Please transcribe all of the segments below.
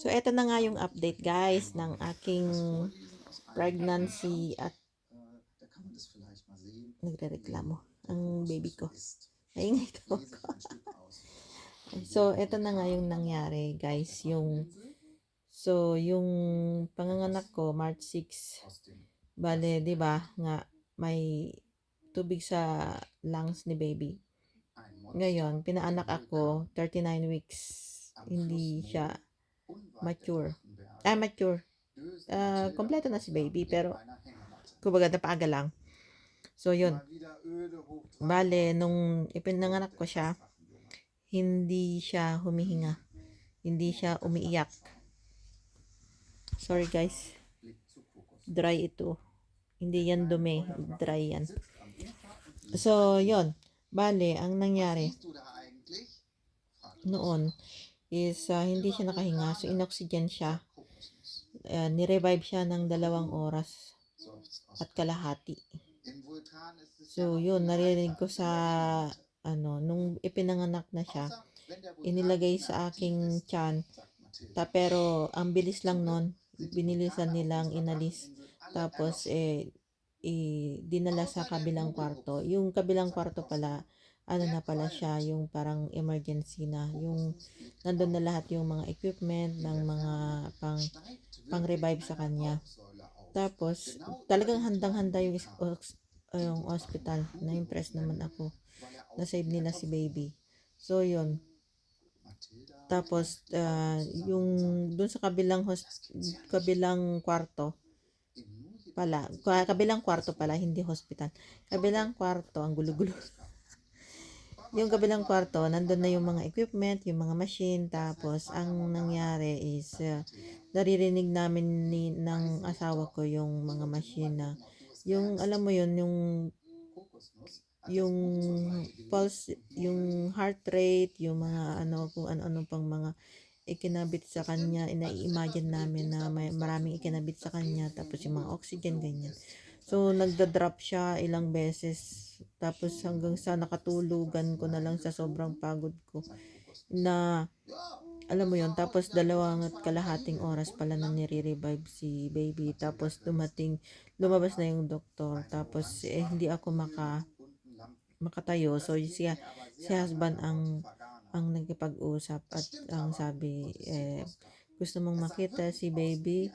So, eto na nga yung update guys ng aking pregnancy at nagrereklamo ang baby ko. Naingay daw ako. So, eto na nga yung nangyari guys. Yung panganganak ko, March 6. Bale, di ba nga may tubig sa lungs ni baby. Ngayon, pinaanak ako 39 weeks. Hindi siya mature. Mature. Kompleto na si baby pero kumbaga napaaga lang. So yun. Bale, nung ipinanganak ko siya, hindi siya humihinga. Hindi siya umiiyak. Sorry guys. Dry ito. Hindi yan dumi. Dry yan. So, yun. Bale, ang nangyari noon is hindi siya nakahinga. So, inoxygen siya. Ni-revive siya ng 2 oras at kalahati. So, yun. Narinig ko sa nung ipinanganak na siya, inilagay sa aking tiyan. Pero, ang bilis lang nun. Binilisan nilang inalis. Tapos, dinala sa kabilang kwarto. Yung kabilang kwarto pala, na pala siya, yung parang emergency na. Yung, nandun na lahat yung mga equipment ng mga pang-revive sa kanya. Tapos, talagang handang-handa yung hospital. Na-impress naman ako. Na-save nila si baby. So, yun. Tapos, yung dun sa kabilang kwarto pala, kabilang kwarto pala, hindi hospital. Kabilang kwarto, ang gulo-gulo. Yung kabilang kwarto, nandun na yung mga equipment, yung mga machine. Tapos, ang nangyari is, naririnig namin ng asawa ko yung mga machine na, yung, alam mo yun, yung pulse, yung heart rate, yung mga kung ano-ano pang mga ikinabit sa kanya, ina-imagine namin na may maraming ikinabit sa kanya, tapos yung mga oxygen, ganyan. So, nagda-drop siya ilang beses, tapos hanggang sa nakatulugan ko na lang sa sobrang pagod ko, na, alam mo yon. Tapos 2.5 oras pala na nire-revive si baby, tapos lumabas na yung doktor, tapos hindi ako makatayo. So, si husband ang nagkipag-usap at ang sabi, gusto mong makita si baby,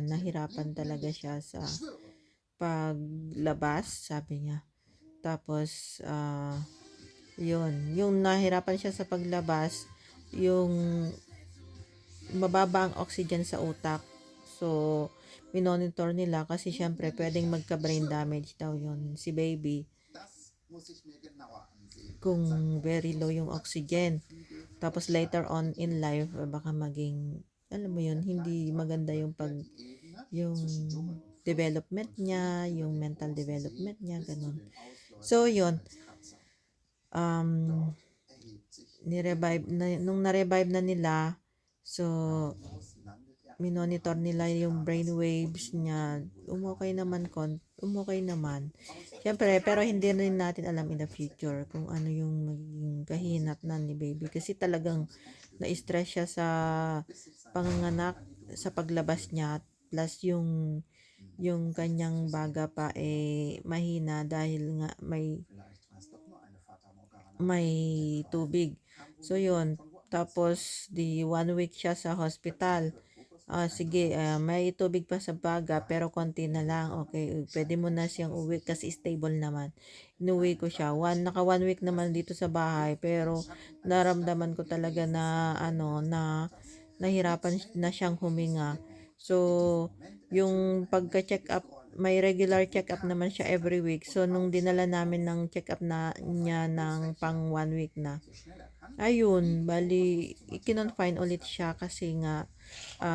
nahirapan talaga siya sa paglabas, sabi niya. Tapos, yung nahirapan siya sa paglabas, yung mababa ang oxygen sa utak. So, minonitor nila kasi syempre pwedeng magka-brain damage daw yon si baby kung very low yung oxygen. Tapos later on in life, baka maging, alam mo yun, hindi maganda yung yung development niya, yung mental development niya, ganun. So, yun. Nung na-revive na nila, so, minonitor nila yung brain waves niya. Umokay naman. Siyempre, pero hindi rin natin alam in the future kung ano yung magiging kahinatnan ni baby. Kasi talagang na-stress siya sa panganganak, sa paglabas niya. Plus yung kanyang baga pa mahina dahil nga may tubig. So, yun. Tapos, 1 week siya sa hospital. Sige, may tubig pa sa baga pero konti na lang. Okay, pwede mo na siyang uwi kasi stable naman. Inuwi ko siya. Naka 1 week naman dito sa bahay pero naramdaman ko talaga na na nahirapan na siyang huminga. So, yung pagka-check up, may regular check up naman siya every week. So, nung dinala namin ng check up niya ng pang 1 week na, ayun, bali, ikinonfine ulit siya kasi nga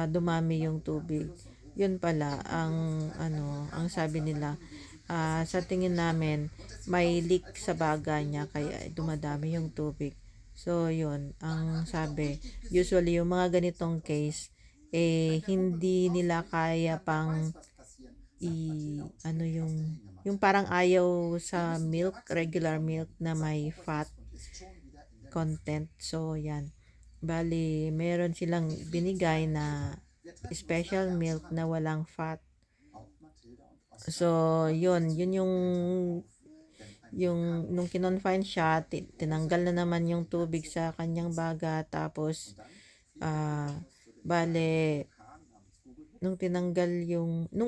dumami yung tubig. Yun pala, ang sabi nila, sa tingin namin, may leak sa baga niya kaya dumadami yung tubig. So, yun, ang sabi, usually yung mga ganitong case, hindi nila kaya pang yung parang ayaw sa regular milk na may fat content. So, yan. Bali, meron silang binigay na special milk na walang fat. So, yun yung nung kinonfine siya, tinanggal na naman yung tubig sa kanyang baga, tapos ah bale nung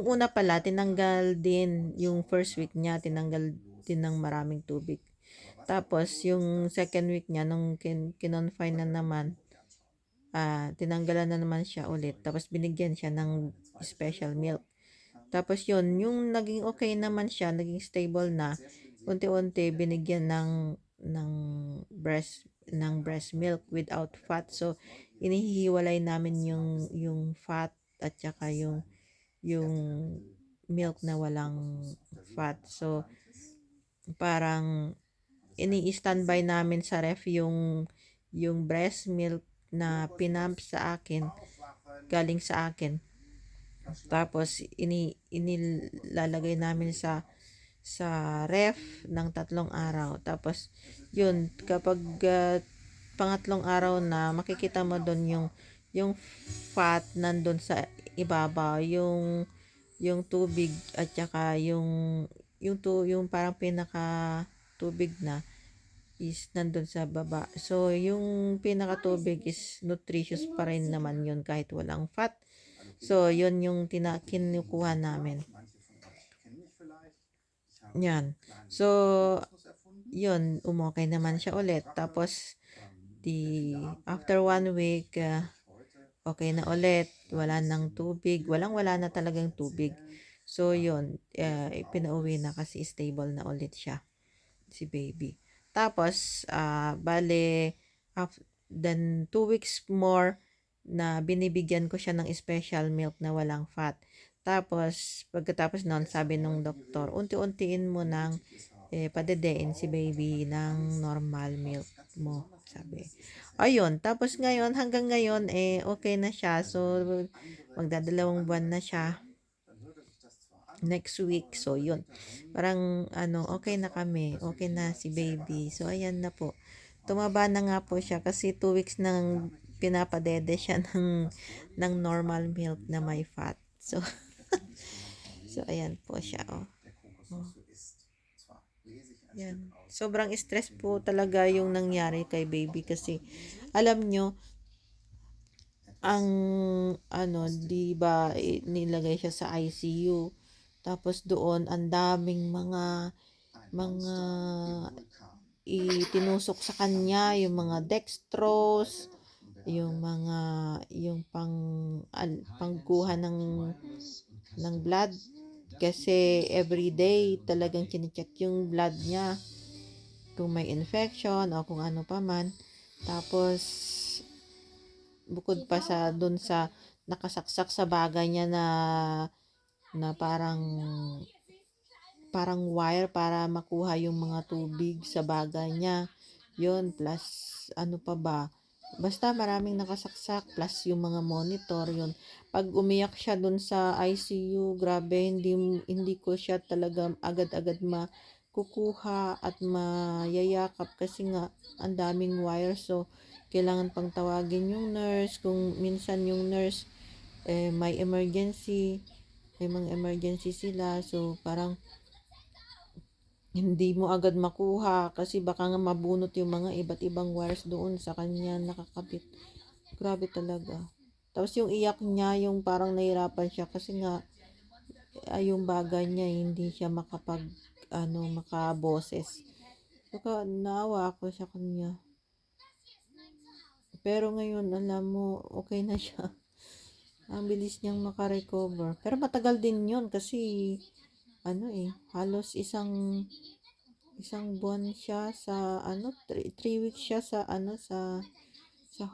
una pala tinanggal din yung first week niya, tinanggal din ng maraming tubig. Tapos yung second week niya nung kinonfine na naman, tinanggalan na naman siya ulit, tapos binigyan siya ng special milk. Tapos yun, yung naging okay naman siya, naging stable na, unti-unti binigyan ng breast milk without fat. So inihiwalay namin yung fat at saka yung milk na walang fat. So parang ini-standby namin sa ref yung breast milk na pinump sa akin, galing sa akin. Tapos inilalagay namin sa ref ng 3 araw. Tapos yun, kapag pangatlong araw na, makikita mo doon yung fat nandun sa ibabaw, yung tubig at saka yung parang pinaka tubig na is nandun sa baba. So yung pinaka tubig is nutritious pa rin naman yun kahit walang fat. So yun yung kinukuha namin. Yan. So yun, umokay naman siya ulit. Tapos after 1 week, okay na ulit. Wala nang tubig. Wala na talagang tubig. So yun, pinauwi na kasi stable na ulit siya, si baby. Tapos bale then 2 weeks more na binibigyan ko siya ng special milk na walang fat. Tapos pagkatapos noon, sabi nung doktor, unti-untiin mo nang padedein si baby ng normal milk mo, sabi. Ayun, tapos ngayon, hanggang ngayon okay na siya. So magdadalawang buwan na siya next week. So yun, parang okay na kami, okay na si baby. So ayan na po, tumaba na nga po siya kasi 2 weeks nang pinapadede siya ng normal milk na may fat. So so ayan po siya, oh. Yan. Sobrang stress po talaga yung nangyari kay baby kasi alam nyo, ang di ba, nilagay siya sa ICU. Tapos doon ang daming mga itinusok sa kanya, yung mga dextrose, yung pangkuha ng blood, kasi everyday talagang kine-check yung blood niya kung may infection o kung ano pa man. Tapos bukod pa sa doon sa nakasaksak sa baga niya na parang wire para makuha yung mga tubig sa baga niya. Yun, plus ano pa ba? Basta maraming nakasaksak, plus yung mga monitor, yun. Pag umiyak siya dun sa ICU, grabe, hindi ko siya talaga agad-agad makukuha at mayayakap kasi nga ang daming wire. So kailangan pang tawagin yung nurse. Kung minsan yung nurse may mga emergency sila. So parang hindi mo agad makuha kasi baka nga mabunot yung mga iba't ibang wires doon sa kanya nakakabit. Grabe talaga. Tapos yung iyak niya, yung parang nahirapan siya kasi nga yung baga niya hindi siya makaboses. Saka naawa ako sa kanya. Pero ngayon, alam mo, okay na siya. Ang bilis niyang makarecover. Pero matagal din yun kasi halos isang buwan siya sa 3 weeks siya sa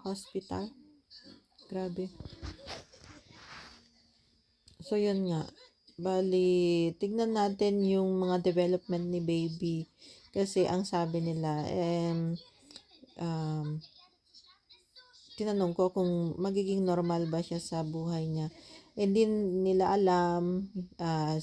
hospital. Grabe. So yun nga, bali tignan natin yung mga development ni baby kasi ang sabi nila tinanong ko kung magiging normal ba siya sa buhay niya. Hindi nila alam,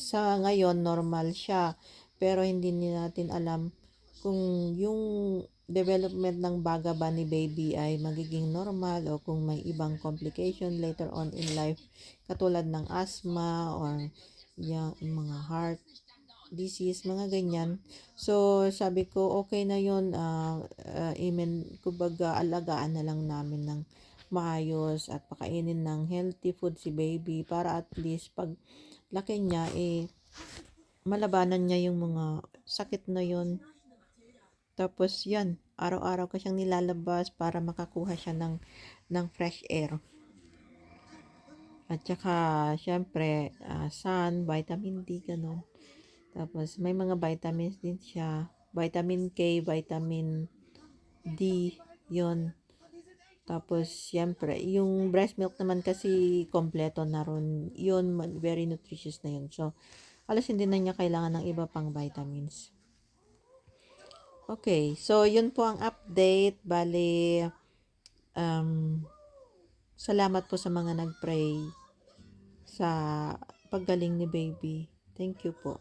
sa ngayon normal siya, pero hindi natin alam kung yung development ng baga ba ni baby ay magiging normal o kung may ibang complication later on in life katulad ng asthma or yung mga heart disease, mga ganyan. So, sabi ko, okay na yun, kumbaga, alagaan na lang namin ng maayos at pakainin ng healthy food si baby para at least pag laki niya, malabanan niya yung mga sakit na yun. Tapos, yan, araw-araw ko siyang nilalabas para makakuha siya ng fresh air. At saka, syempre, sun, vitamin D, ganun. Tapos, may mga vitamins din siya. Vitamin K, vitamin D, yon. Tapos, syempre, yung breast milk naman kasi kompleto na ron. Yun, very nutritious na yun. So, halos hindi na niya kailangan ng iba pang vitamins. Okay, so yun po ang update. Bali, salamat po sa mga nag-pray sa paggaling ni baby. Thank you po.